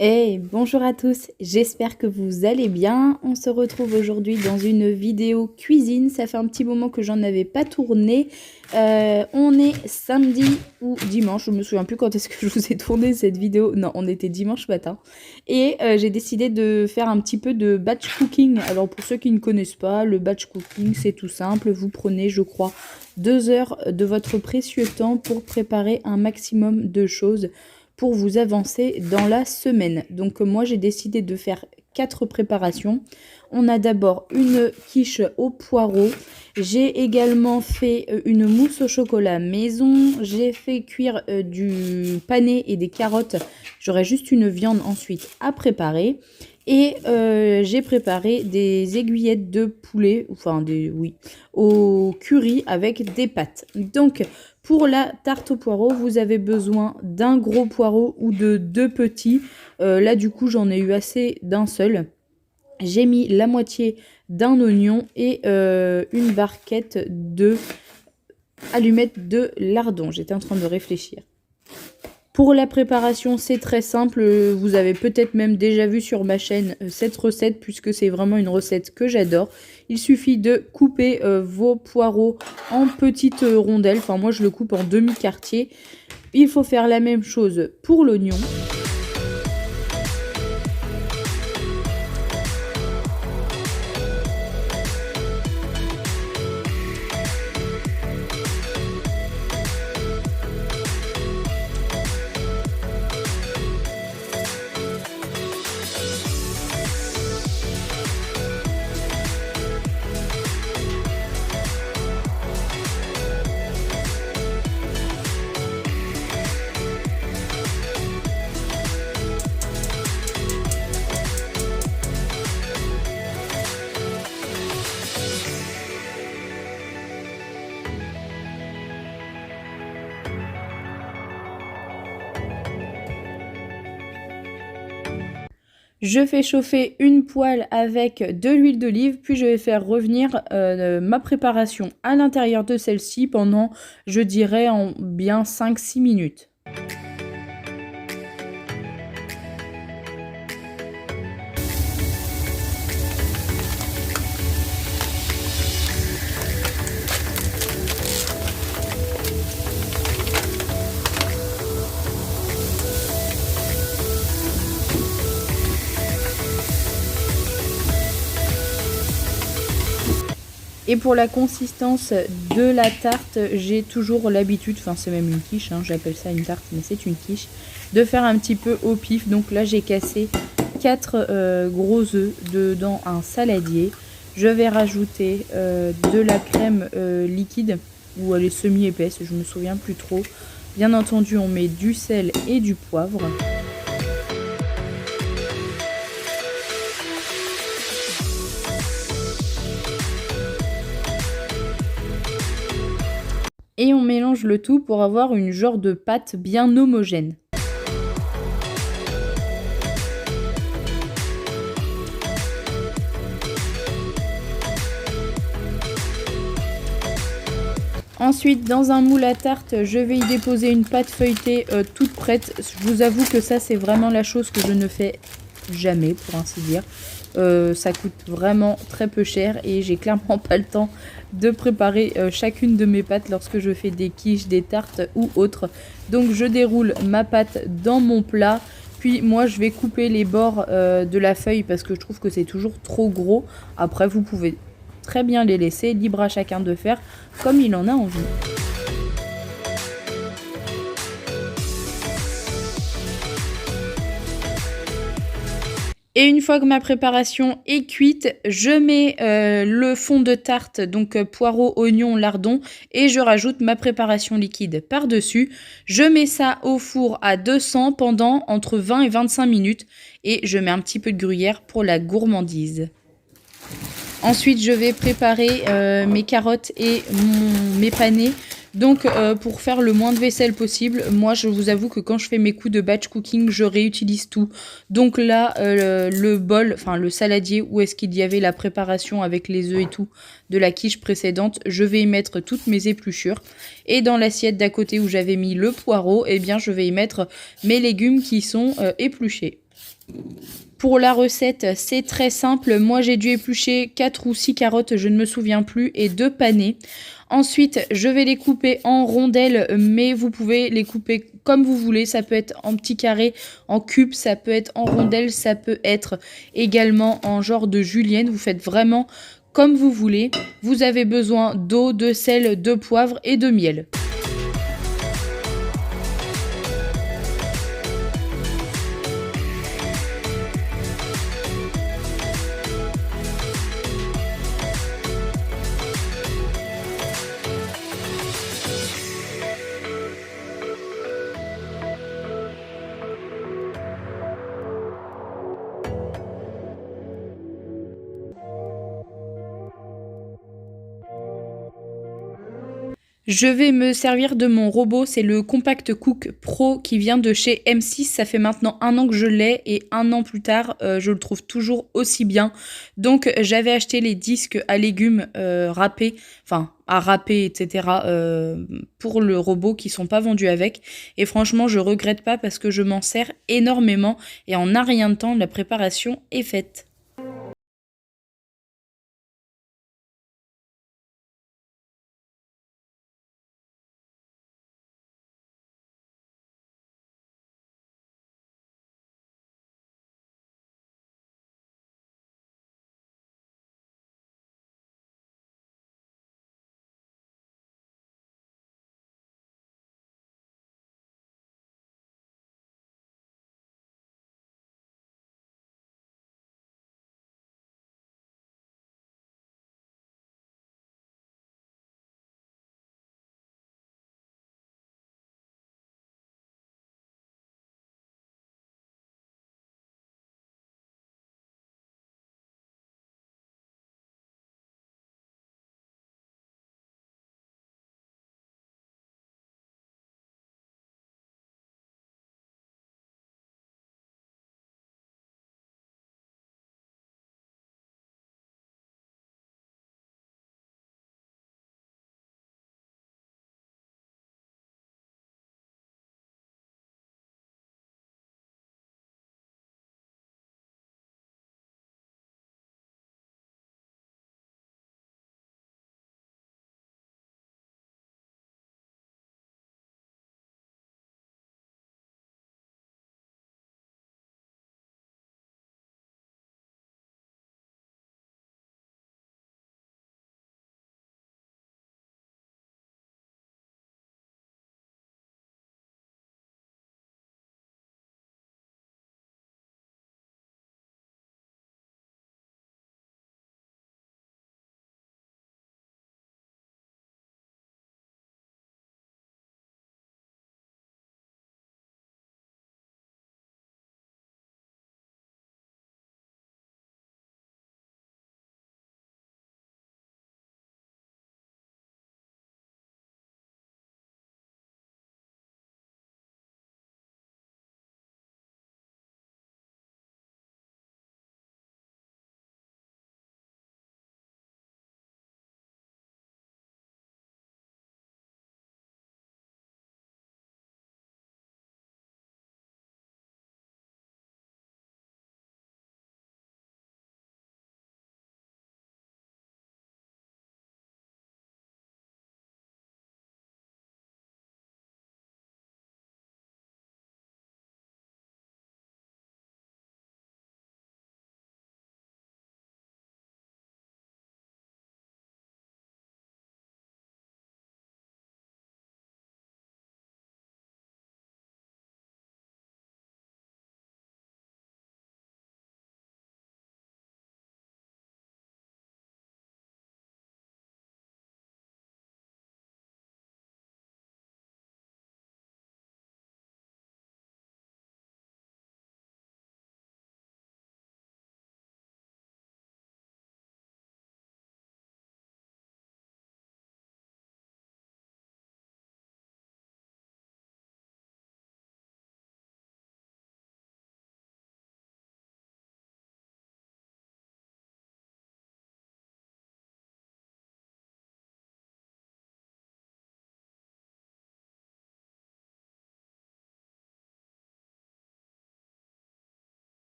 Hey, bonjour à tous, j'espère que vous allez bien. On se retrouve aujourd'hui dans une vidéo cuisine. Ça fait un petit moment que j'en avais pas tourné. On est samedi ou dimanche, je me souviens plus quand est-ce que je vous ai tourné cette vidéo. Non, on était dimanche matin. Et j'ai décidé de faire un petit peu de batch cooking. Alors pour ceux qui ne connaissent pas, le batch cooking c'est tout simple. Vous prenez, je crois, 2 heures de votre précieux temps pour préparer un maximum de choses pour vous avancer dans la semaine. Donc moi j'ai décidé de faire 4 préparations. On a d'abord une quiche au poireau. J'ai également fait une mousse au chocolat maison. J'ai fait cuire du pané et des carottes. J'aurai juste une viande ensuite à préparer. Et j'ai préparé des aiguillettes de poulet, au curry avec des pâtes. Donc pour la tarte au poireau, vous avez besoin d'un gros poireau ou de 2 petits. Là du coup j'en ai eu assez d'un seul. J'ai mis la moitié d'un oignon et une barquette de allumettes de lardon. J'étais en train de réfléchir. Pour la préparation, c'est très simple. Vous avez peut-être même déjà vu sur ma chaîne cette recette puisque c'est vraiment une recette que j'adore. Il suffit de couper vos poireaux en petites rondelles. Enfin, moi, je le coupe en demi-quartier. Il faut faire la même chose pour l'oignon. Je fais chauffer une poêle avec de l'huile d'olive, puis je vais faire revenir ma préparation à l'intérieur de celle-ci pendant, je dirais, en bien 5-6 minutes. Et pour la consistance de la tarte, j'ai toujours l'habitude, enfin c'est même une quiche, hein, j'appelle ça une tarte, mais c'est une quiche, de faire un petit peu au pif. Donc là j'ai cassé 4 gros œufs dans un saladier. Je vais rajouter de la crème liquide, ou elle est semi-épaisse, je me souviens plus trop. Bien entendu on met du sel et du poivre. Et on mélange le tout pour avoir une genre de pâte bien homogène. Ensuite, dans un moule à tarte, je vais y déposer une pâte feuilletée toute prête. Je vous avoue que ça, c'est vraiment la chose que je ne fais jamais, pour ainsi dire. Ça coûte vraiment très peu cher et j'ai clairement pas le temps de préparer chacune de mes pâtes lorsque je fais des quiches, des tartes ou autres. Donc je déroule ma pâte dans mon plat. Puis moi je vais couper les bords de la feuille parce que je trouve que c'est toujours trop gros. Après vous pouvez très bien les laisser, libre à chacun de faire comme il en a envie. Et une fois que ma préparation est cuite, je mets le fond de tarte, donc poireau, oignon, lardon, et je rajoute ma préparation liquide par-dessus. Je mets ça au four à 200 pendant entre 20 et 25 minutes et je mets un petit peu de gruyère pour la gourmandise. Ensuite, je vais préparer mes carottes et mes panais. Donc, pour faire le moins de vaisselle possible, moi, je vous avoue que quand je fais mes coups de batch cooking, je réutilise tout. Donc là, le bol, enfin le saladier, où est-ce qu'il y avait la préparation avec les œufs et tout de la quiche précédente, je vais y mettre toutes mes épluchures. Et dans l'assiette d'à côté où j'avais mis le poireau, eh bien, je vais y mettre mes légumes qui sont épluchés. Pour la recette, c'est très simple. Moi, j'ai dû éplucher 4 ou 6 carottes, je ne me souviens plus, et 2 panais. Ensuite, je vais les couper en rondelles, mais vous pouvez les couper comme vous voulez. Ça peut être en petits carrés, en cubes, ça peut être en rondelles, ça peut être également en genre de julienne. Vous faites vraiment comme vous voulez. Vous avez besoin d'eau, de sel, de poivre et de miel. Je vais me servir de mon robot, c'est le Compact Cook Pro qui vient de chez M6. Ça fait maintenant 1 an que je l'ai et 1 an plus tard, je le trouve toujours aussi bien. Donc j'avais acheté les disques à légumes râpés, enfin à râper, etc. Pour le robot qui sont pas vendus avec. Et franchement, je regrette pas parce que je m'en sers énormément et en un rien de temps, la préparation est faite.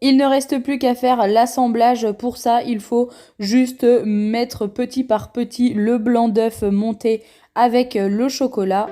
Il ne reste plus qu'à faire l'assemblage. Pour ça, il faut juste mettre petit par petit le blanc d'œuf monté avec le chocolat.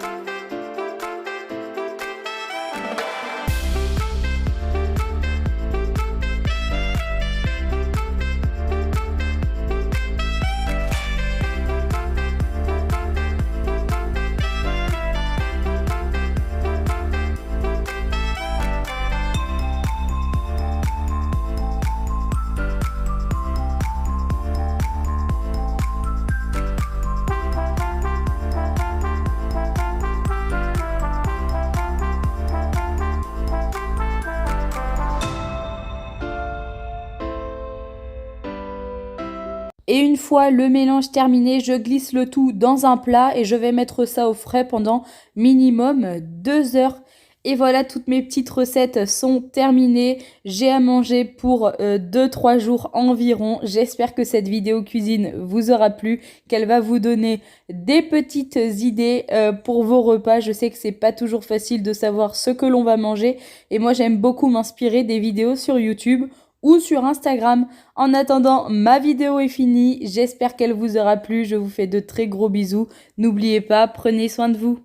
Et une fois le mélange terminé, je glisse le tout dans un plat et je vais mettre ça au frais pendant minimum 2 heures. Et voilà, toutes mes petites recettes sont terminées. J'ai à manger pour 2-3 jours environ. J'espère que cette vidéo cuisine vous aura plu, qu'elle va vous donner des petites idées pour vos repas. Je sais que c'est pas toujours facile de savoir ce que l'on va manger. Et moi, j'aime beaucoup m'inspirer des vidéos sur YouTube ou sur Instagram. En attendant, ma vidéo est finie. J'espère qu'elle vous aura plu. Je vous fais de très gros bisous. N'oubliez pas, prenez soin de vous.